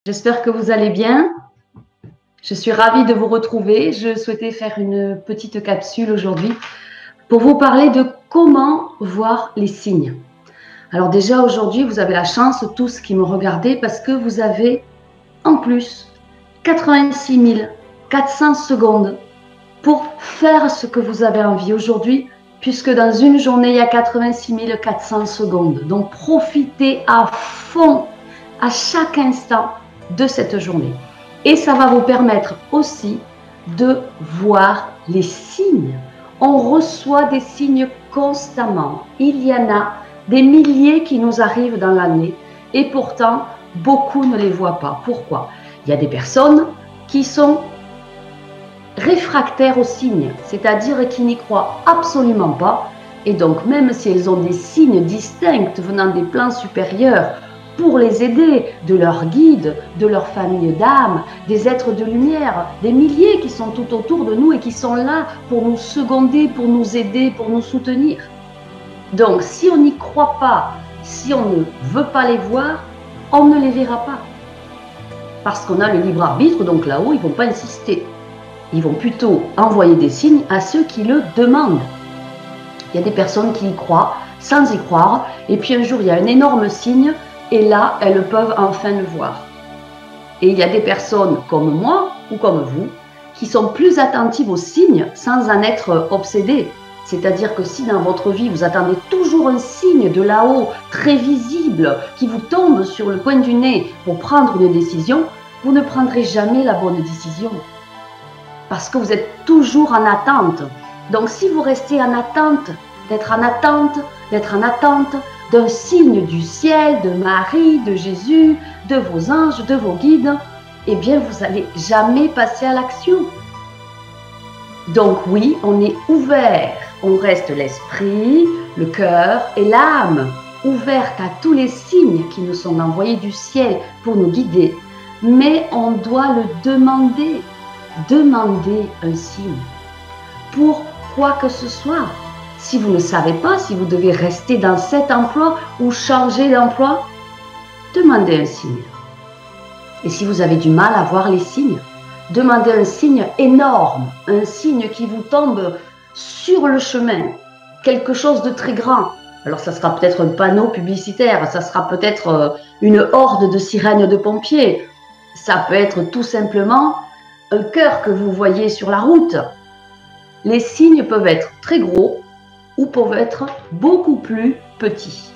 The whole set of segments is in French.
J'espère que vous allez bien. Je suis ravie de vous retrouver. Je souhaitais faire une petite capsule aujourd'hui pour vous parler de comment voir les signes. Alors déjà aujourd'hui, vous avez la chance tous qui me regardez parce que vous avez en plus 86 400 secondes pour faire ce que vous avez envie aujourd'hui, puisque dans une journée, il y a 86 400 secondes. Donc profitez à fond, à chaque instant de cette journée. Et ça va vous permettre aussi de voir les signes. On reçoit des signes constamment. Il y en a des milliers qui nous arrivent dans l'année et pourtant, beaucoup ne les voient pas. Pourquoi? Il y a des personnes qui sont réfractaires aux signes, c'est-à-dire qui n'y croient absolument pas. Et donc, même si elles ont des signes distincts venant des plans supérieurs pour les aider, de leur guide, de leur famille d'âme, des êtres de lumière, des milliers qui sont tout autour de nous et qui sont là pour nous seconder, pour nous aider, pour nous soutenir. Donc, si on n'y croit pas, si on ne veut pas les voir, on ne les verra pas. Parce qu'on a le libre arbitre, donc là-haut, ils ne vont pas insister. Ils vont plutôt envoyer des signes à ceux qui le demandent. Il y a des personnes qui y croient sans y croire, et puis un jour, il y a un énorme signe, et là, elles peuvent enfin le voir. Et il y a des personnes comme moi, ou comme vous, qui sont plus attentives aux signes sans en être obsédées. C'est-à-dire que si dans votre vie, vous attendez toujours un signe de là-haut, très visible, qui vous tombe sur le coin du nez pour prendre une décision, vous ne prendrez jamais la bonne décision. Parce que vous êtes toujours en attente. Donc si vous restez en attente, d'être en attente d'un signe du ciel, de Marie, de Jésus, de vos anges, de vos guides, eh bien vous n'allez jamais passer à l'action. Donc oui, on est ouvert, on reste l'esprit, le cœur et l'âme, ouverte à tous les signes qui nous sont envoyés du ciel pour nous guider, mais on doit le demander. Demandez un signe pour quoi que ce soit. Si vous ne savez pas, si vous devez rester dans cet emploi ou changer d'emploi, demandez un signe. Et si vous avez du mal à voir les signes, demandez un signe énorme, un signe qui vous tombe sur le chemin, quelque chose de très grand. Alors ça sera peut-être un panneau publicitaire, ça sera peut-être une horde de sirènes de pompiers, ça peut être tout simplement un cœur que vous voyez sur la route. Les signes peuvent être très gros ou peuvent être beaucoup plus petits.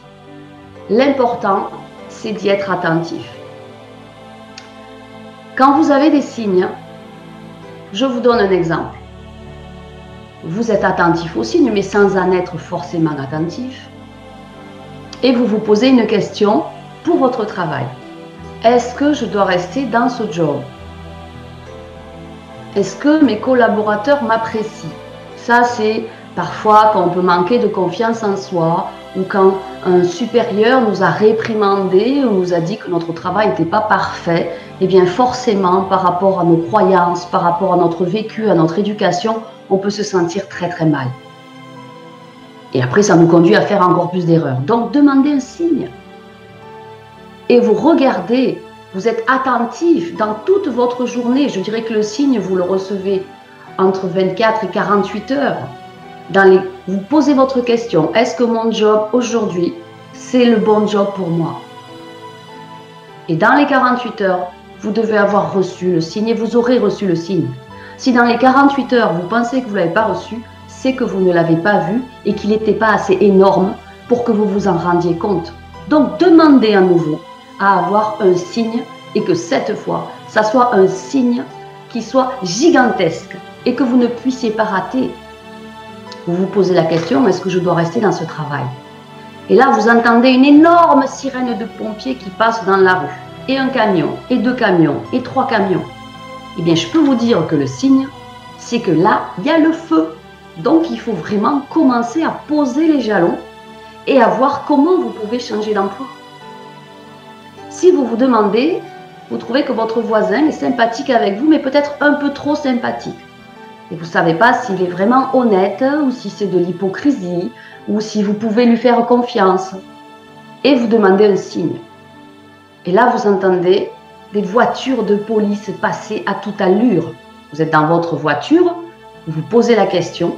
L'important, c'est d'y être attentif. Quand vous avez des signes, je vous donne un exemple. Vous êtes attentif aux signes, mais sans en être forcément attentif. Et vous vous posez une question pour votre travail. Est-ce que je dois rester dans ce job ? Est-ce que mes collaborateurs m'apprécient? Ça, c'est parfois quand on peut manquer de confiance en soi ou quand un supérieur nous a réprimandé ou nous a dit que notre travail n'était pas parfait. Eh bien, forcément, par rapport à nos croyances, par rapport à notre vécu, à notre éducation, on peut se sentir très très mal. Et après, ça nous conduit à faire encore plus d'erreurs. Donc, demandez un signe. Et vous regardez. Vous êtes attentif dans toute votre journée. Je dirais que le signe, vous le recevez entre 24 et 48 heures. Vous posez votre question. Est-ce que mon job aujourd'hui, c'est le bon job pour moi? Et dans les 48 heures, vous devez avoir reçu le signe et vous aurez reçu le signe. Si dans les 48 heures, vous pensez que vous ne l'avez pas reçu, c'est que vous ne l'avez pas vu et qu'il n'était pas assez énorme pour que vous vous en rendiez compte. Donc, demandez à nouveau à avoir un signe et que cette fois, ça soit un signe qui soit gigantesque et que vous ne puissiez pas rater. Vous vous posez la question, est-ce que je dois rester dans ce travail? Et là, vous entendez une énorme sirène de pompiers qui passe dans la rue, et un camion, et 2 camions, et 3 camions. Eh bien, je peux vous dire que le signe, c'est que là, il y a le feu. Donc, il faut vraiment commencer à poser les jalons et à voir comment vous pouvez changer d'emploi. Si vous vous demandez, vous trouvez que votre voisin est sympathique avec vous, mais peut-être un peu trop sympathique. Et vous ne savez pas s'il est vraiment honnête, ou si c'est de l'hypocrisie, ou si vous pouvez lui faire confiance. Et vous demandez un signe. Et là, vous entendez des voitures de police passer à toute allure. Vous êtes dans votre voiture, vous vous posez la question,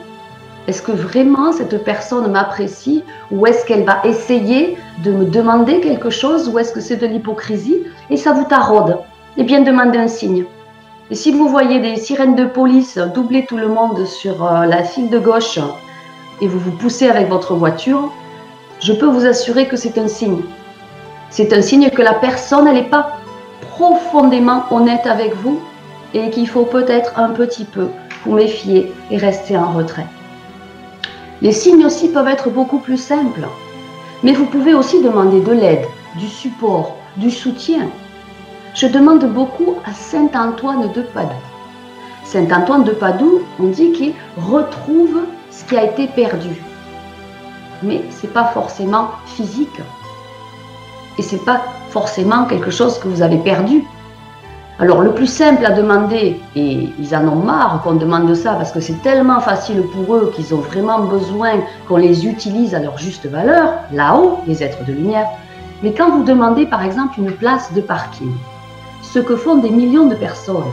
est-ce que vraiment cette personne m'apprécie ou est-ce qu'elle va essayer de me demander quelque chose ou est-ce que c'est de l'hypocrisie et ça vous taraude? Eh bien, demandez un signe. Et si vous voyez des sirènes de police doubler tout le monde sur la file de gauche et vous vous poussez avec votre voiture, je peux vous assurer que c'est un signe. C'est un signe que la personne, elle n'est pas profondément honnête avec vous et qu'il faut peut-être un petit peu vous méfier et rester en retrait. Les signes aussi peuvent être beaucoup plus simples, mais vous pouvez aussi demander de l'aide, du support, du soutien. Je demande beaucoup à Saint Antoine de Padoue. Saint Antoine de Padoue, on dit qu'il retrouve ce qui a été perdu. Mais ce n'est pas forcément physique. Et ce n'est pas forcément quelque chose que vous avez perdu. Alors le plus simple à demander, et ils en ont marre qu'on demande ça parce que c'est tellement facile pour eux qu'ils ont vraiment besoin qu'on les utilise à leur juste valeur, là-haut, les êtres de lumière. Mais quand vous demandez par exemple une place de parking, ce que font des millions de personnes,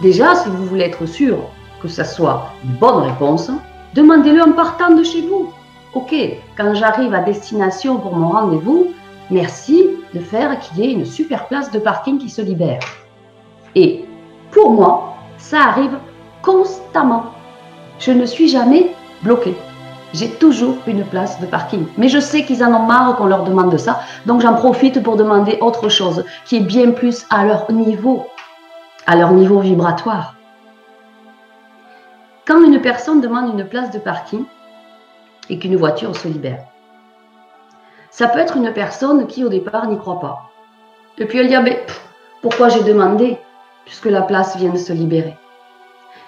déjà si vous voulez être sûr que ça soit une bonne réponse, demandez-le en partant de chez vous. Ok, quand j'arrive à destination pour mon rendez-vous, merci de faire qu'il y ait une super place de parking qui se libère. Et pour moi, ça arrive constamment. Je ne suis jamais bloquée. J'ai toujours une place de parking. Mais je sais qu'ils en ont marre qu'on leur demande ça. Donc j'en profite pour demander autre chose qui est bien plus à leur niveau vibratoire. Quand une personne demande une place de parking et qu'une voiture se libère, ça peut être une personne qui, au départ, n'y croit pas. Et puis elle dit, ah ben, pourquoi j'ai demandé, puisque la place vient de se libérer.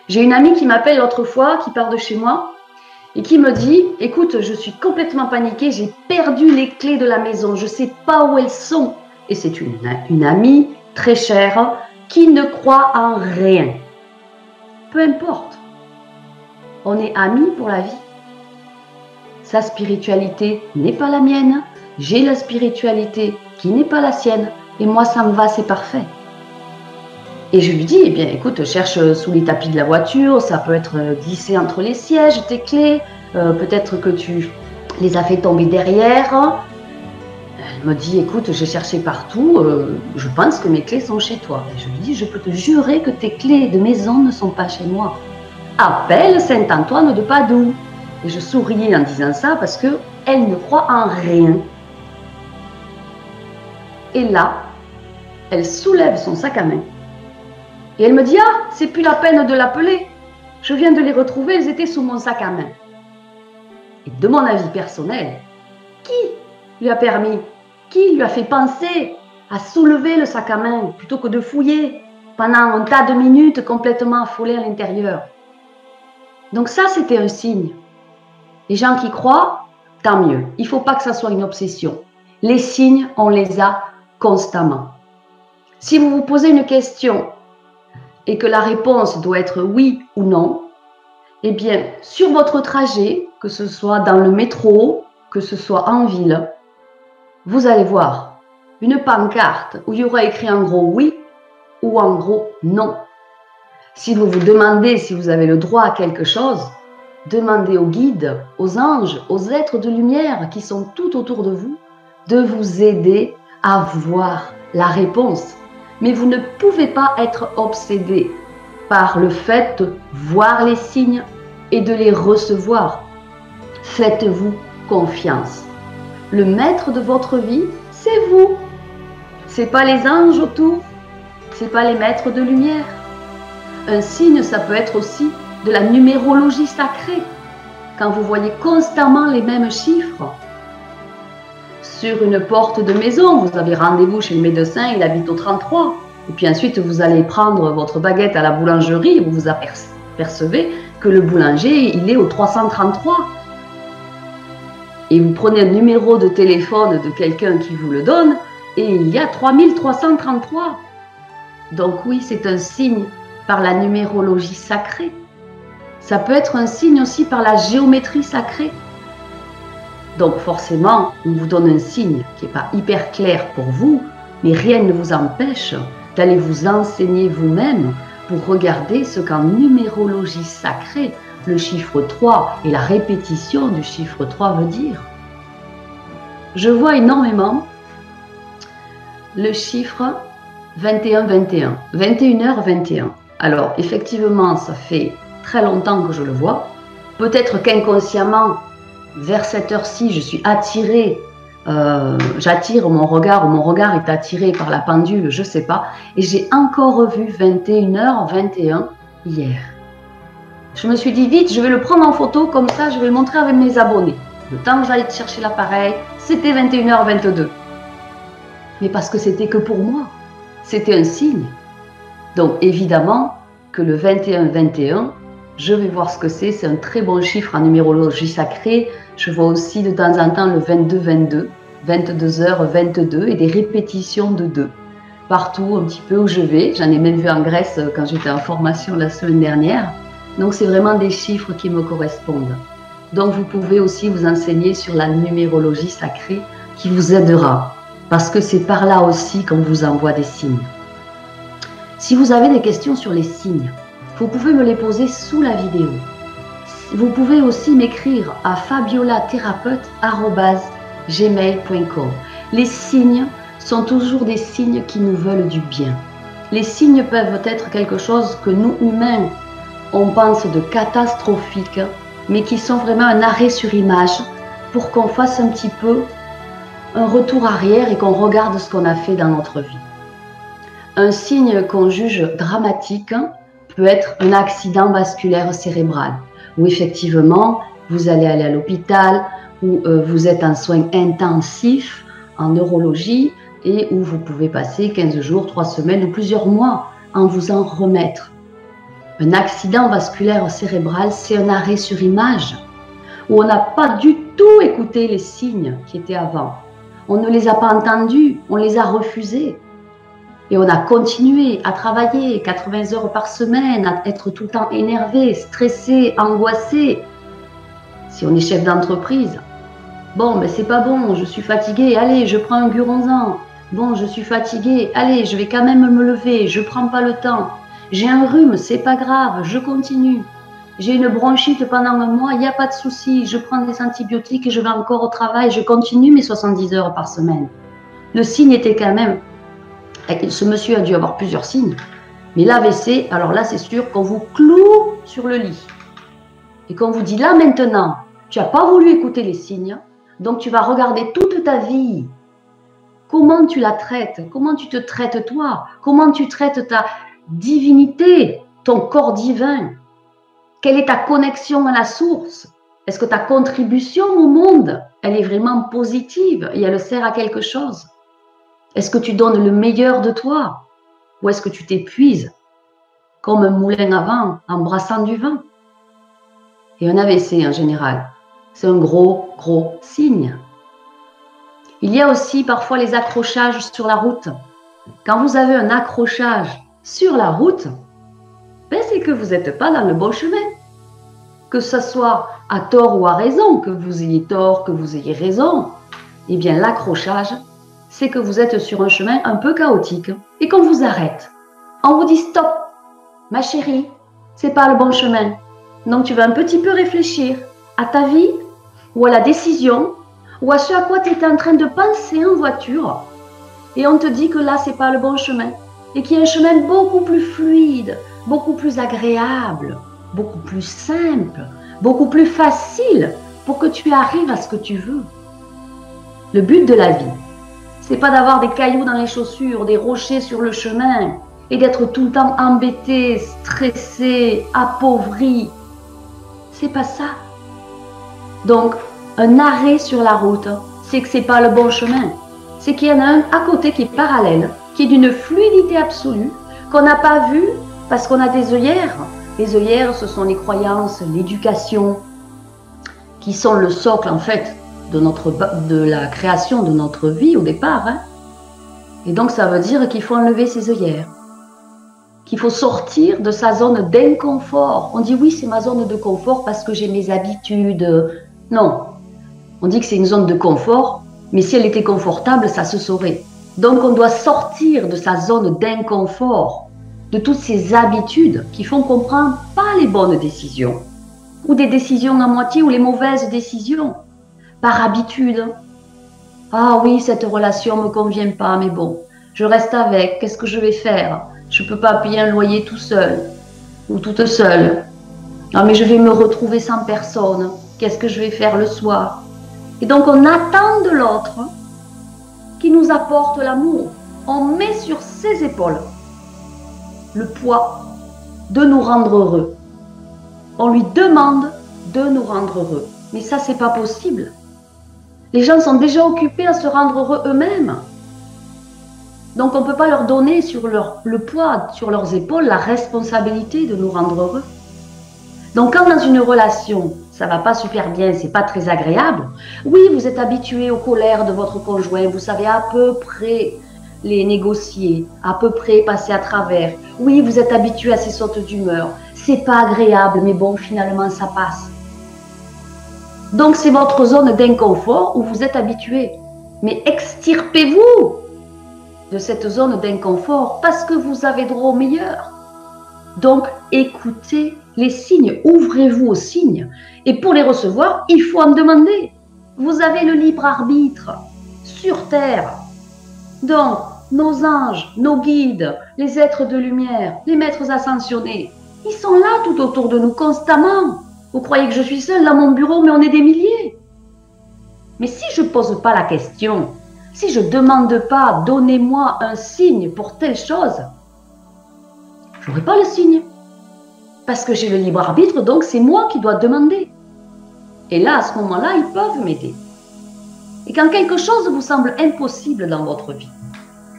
J'ai une amie qui m'appelle l'autre fois, qui part de chez moi, et qui me dit, écoute, je suis complètement paniquée, j'ai perdu les clés de la maison, je ne sais pas où elles sont. Et c'est une amie très chère, qui ne croit en rien. Peu importe. On est amis pour la vie. Sa spiritualité n'est pas la mienne. J'ai la spiritualité qui n'est pas la sienne. Et moi, ça me va, c'est parfait. Et je lui dis, eh bien, écoute, cherche sous les tapis de la voiture, ça peut être glissé entre les sièges, tes clés, peut-être que tu les as fait tomber derrière. Elle me dit, écoute, j'ai cherché partout, je pense que mes clés sont chez toi. Et je lui dis, je peux te jurer que tes clés de maison ne sont pas chez moi. Appelle Saint Antoine de Padoue. Et je souriais en disant ça parce qu'elle ne croit en rien. Et là, elle soulève son sac à main. Et elle me dit, ah, c'est plus la peine de l'appeler. Je viens de les retrouver, elles étaient sous mon sac à main. Et de mon avis personnel, qui lui a permis, qui lui a fait penser à soulever le sac à main plutôt que de fouiller pendant un tas de minutes complètement affolé à l'intérieur? Donc ça, c'était un signe. Les gens qui croient, tant mieux. Il ne faut pas que ça soit une obsession. Les signes, on les a constamment. Si vous vous posez une question et que la réponse doit être oui ou non, eh bien, sur votre trajet, que ce soit dans le métro, que ce soit en ville, vous allez voir une pancarte où il y aura écrit en gros oui ou en gros non. Si vous vous demandez si vous avez le droit à quelque chose, demandez aux guides, aux anges, aux êtres de lumière qui sont tout autour de vous aider à voir la réponse. Mais vous ne pouvez pas être obsédé par le fait de voir les signes et de les recevoir. Faites-vous confiance. Le maître de votre vie, c'est vous. Ce n'est pas les anges autour, ce n'est pas les maîtres de lumière. Un signe, ça peut être aussi de la numérologie sacrée. Quand vous voyez constamment les mêmes chiffres, sur une porte de maison, vous avez rendez-vous chez le médecin, il habite au 33. Et puis ensuite, vous allez prendre votre baguette à la boulangerie et vous vous apercevez que le boulanger, il est au 333. Et vous prenez un numéro de téléphone de quelqu'un qui vous le donne et il y a 3333. Donc oui, c'est un signe par la numérologie sacrée. Ça peut être un signe aussi par la géométrie sacrée. Donc forcément, on vous donne un signe qui n'est pas hyper clair pour vous, Mais rien ne vous empêche d'aller vous enseigner vous-même pour regarder ce qu'en numérologie sacrée, le chiffre 3 et la répétition du chiffre 3 veut dire. Je vois énormément le chiffre 21-21, 21h21. Alors, effectivement, ça fait très longtemps que je le vois. Peut-être qu'inconsciemment, vers cette heure-ci, je suis attirée, j'attire mon regard, ou mon regard est attiré par la pendule, je ne sais pas. Et j'ai encore vu 21h21 hier. Je me suis dit, vite, je vais le prendre en photo, comme ça, je vais le montrer avec mes abonnés. Le temps que j'aille chercher l'appareil, c'était 21h22. Mais parce que c'était que pour moi. C'était un signe. Donc, évidemment, que le 21-21, je vais voir ce que c'est. C'est un très bon chiffre en numérologie sacrée. Je vois aussi de temps en temps le 22-22, 22h22 et des répétitions de 2. Partout, un petit peu où je vais. J'en ai même vu en Grèce quand j'étais en formation la semaine dernière. Donc, c'est vraiment des chiffres qui me correspondent. Donc, vous pouvez aussi vous enseigner sur la numérologie sacrée qui vous aidera. Parce que c'est par là aussi qu'on vous envoie des signes. Si vous avez des questions sur les signes, vous pouvez me les poser sous la vidéo. Vous pouvez aussi m'écrire à fabiolathérapeute@gmail.com. Les signes sont toujours des signes qui nous veulent du bien. Les signes peuvent être quelque chose que nous, humains, on pense de catastrophique, mais qui sont vraiment un arrêt sur image pour qu'on fasse un petit peu un retour arrière et qu'on regarde ce qu'on a fait dans notre vie. Un signe qu'on juge dramatique peut être un accident vasculaire cérébral, où effectivement, vous allez aller à l'hôpital, où vous êtes en soins intensifs en neurologie et où vous pouvez passer 15 jours, 3 semaines ou plusieurs mois en vous en remettre. Un accident vasculaire cérébral, c'est un arrêt sur image, où on n'a pas du tout écouté les signes qui étaient avant. On ne les a pas entendus, on les a refusés. Et on a continué à travailler 80 heures par semaine, à être tout le temps énervé, stressé, angoissé. Si on est chef d'entreprise, bon, mais c'est pas bon, je suis fatigué, allez, je prends un Guronzan. Bon, je suis fatigué, allez, je vais quand même me lever, je prends pas le temps. J'ai un rhume, c'est pas grave, je continue. J'ai une bronchite pendant un mois, il n'y a pas de souci, je prends des antibiotiques et je vais encore au travail, je continue mes 70 heures par semaine. Le signe était quand même, ce monsieur a dû avoir plusieurs signes, mais l'AVC, alors là c'est sûr qu'on vous cloue sur le lit et qu'on vous dit là maintenant, tu n'as pas voulu écouter les signes, donc tu vas regarder toute ta vie. Comment tu la traites? Comment tu te traites toi? Comment tu traites ta divinité, ton corps divin? Quelle est ta connexion à la source? Est-ce que ta contribution au monde, elle est vraiment positive et elle sert à quelque chose? Est-ce que tu donnes le meilleur de toi? Ou est-ce que tu t'épuises comme un moulin à vent en brassant du vent? Et un AVC en général, c'est un gros signe. Il y a aussi parfois les accrochages sur la route. Quand vous avez un accrochage sur la route, ben c'est que vous n'êtes pas dans le bon chemin. Que ce soit à tort ou à raison, que vous ayez tort, que vous ayez raison, eh bien l'accrochage, c'est que vous êtes sur un chemin un peu chaotique et qu'on vous arrête. On vous dit stop, ma chérie, c'est pas le bon chemin. Donc tu vas un petit peu réfléchir à ta vie ou à la décision ou à ce à quoi tu étais en train de penser en voiture et on te dit que là c'est pas le bon chemin et qu'il y a un chemin beaucoup plus fluide, beaucoup plus agréable, beaucoup plus simple, beaucoup plus facile pour que tu arrives à ce que tu veux. Le but de la vie, c'est pas d'avoir des cailloux dans les chaussures, des rochers sur le chemin et d'être tout le temps embêté, stressé, appauvri. C'est pas ça. Donc, un arrêt sur la route, c'est que c'est pas le bon chemin. C'est qu'il y en a un à côté qui est parallèle, qui est d'une fluidité absolue, qu'on n'a pas vu parce qu'on a des œillères. Les œillères, ce sont les croyances, l'éducation, qui sont le socle en fait de la création de notre vie au départ. Hein. Et donc ça veut dire qu'il faut enlever ses œillères, qu'il faut sortir de sa zone d'inconfort. On dit oui, c'est ma zone de confort parce que j'ai mes habitudes. Non, on dit que c'est une zone de confort, mais si elle était confortable, ça se saurait. Donc on doit sortir de sa zone d'inconfort, de toutes ces habitudes qui font qu'on ne prend pas les bonnes décisions, ou des décisions à moitié, ou les mauvaises décisions, par habitude. Ah oui, cette relation ne me convient pas, mais bon, je reste avec, qu'est-ce que je vais faire? Je ne peux pas payer un loyer tout seul, ou toute seule. Ah mais je vais me retrouver sans personne, qu'est-ce que je vais faire le soir? Et donc on attend de l'autre qui nous apporte l'amour. On met sur ses épaules le poids de nous rendre heureux. On lui demande de nous rendre heureux. Mais ça, c'est pas possible. Les gens sont déjà occupés à se rendre heureux eux-mêmes. Donc on ne peut pas leur donner sur le poids sur leurs épaules la responsabilité de nous rendre heureux. Donc quand dans une relation, ça va pas super bien, c'est pas très agréable, oui, vous êtes habitué aux colères de votre conjoint, vous savez à peu près les négocier, à peu près passer à travers. Oui, vous êtes habitué à ces sautes d'humeur, c'est pas agréable, mais bon, finalement, ça passe. Donc c'est votre zone d'inconfort où vous êtes habitué. Mais extirpez-vous de cette zone d'inconfort parce que vous avez droit au meilleur. Donc écoutez les signes, ouvrez-vous aux signes. Et pour les recevoir, il faut en demander. Vous avez le libre arbitre sur Terre. Donc, nos anges, nos guides, les êtres de lumière, les maîtres ascensionnés, ils sont là tout autour de nous constamment. Vous croyez que je suis seule dans mon bureau, mais on est des milliers. Mais si je ne pose pas la question, si je ne demande pas, donnez-moi un signe pour telle chose, je n'aurai pas le signe. Parce que j'ai le libre arbitre, donc c'est moi qui dois demander. Et là, à ce moment-là, ils peuvent m'aider. Et quand quelque chose vous semble impossible dans votre vie,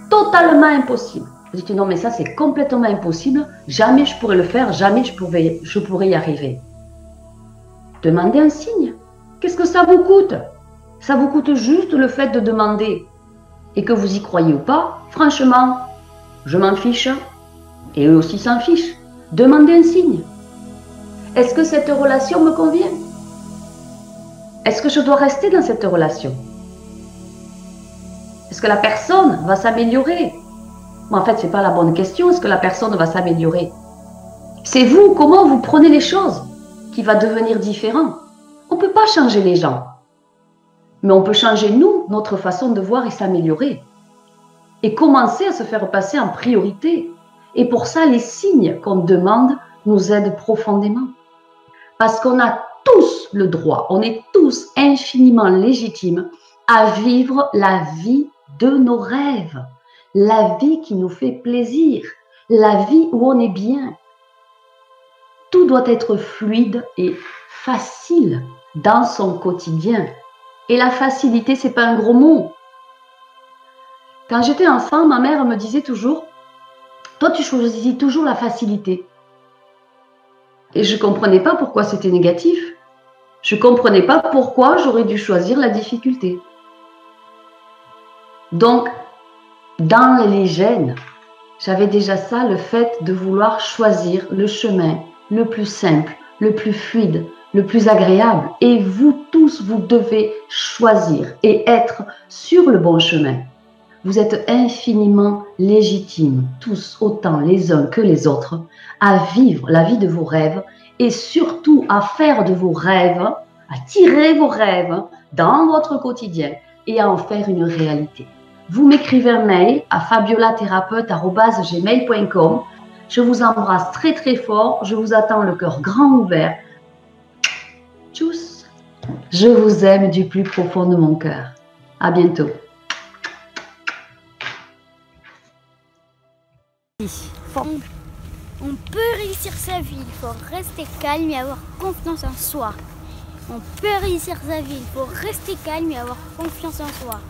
totalement impossible, vous dites non mais ça c'est complètement impossible, jamais je pourrais le faire, jamais je pourrais y arriver. Demandez un signe. Qu'est-ce que ça vous coûte? Ça vous coûte juste le fait de demander. Et que vous y croyez ou pas, franchement, je m'en fiche. Et eux aussi s'en fichent. Demandez un signe. Est-ce que cette relation me convient? Est-ce que je dois rester dans cette relation? Est-ce que la personne va s'améliorer? Mais en fait, ce n'est pas la bonne question. Est-ce que la personne va s'améliorer? C'est vous, comment vous prenez les choses qui va devenir différent. On ne peut pas changer les gens. Mais on peut changer nous, notre façon de voir et s'améliorer. Et commencer à se faire passer en priorité. Et pour ça, les signes qu'on demande nous aident profondément. Parce qu'on a tous le droit, on est tous infiniment légitimes à vivre la vie de nos rêves. La vie qui nous fait plaisir. La vie où on est bien. Tout doit être fluide et facile dans son quotidien. Et la facilité, ce n'est pas un gros mot. Quand j'étais enfant, ma mère me disait toujours, toi tu choisis toujours la facilité. Et je ne comprenais pas pourquoi c'était négatif. Je ne comprenais pas pourquoi j'aurais dû choisir la difficulté. Donc, dans les gènes, j'avais déjà ça, le fait de vouloir choisir le chemin le plus simple, le plus fluide, le plus agréable. Et vous tous, vous devez choisir et être sur le bon chemin. Vous êtes infiniment légitimes, tous autant les uns que les autres, à vivre la vie de vos rêves et surtout à faire de vos rêves, à tirer vos rêves dans votre quotidien et à en faire une réalité. Vous m'écrivez un mail à fabiolathérapeute@gmail.com. Je vous embrasse très très fort, je vous attends le cœur grand ouvert. Tchuss! Je vous aime du plus profond de mon cœur. À bientôt. On peut réussir sa vie, il faut rester calme et avoir confiance en soi. On peut réussir sa vie, il faut rester calme et avoir confiance en soi.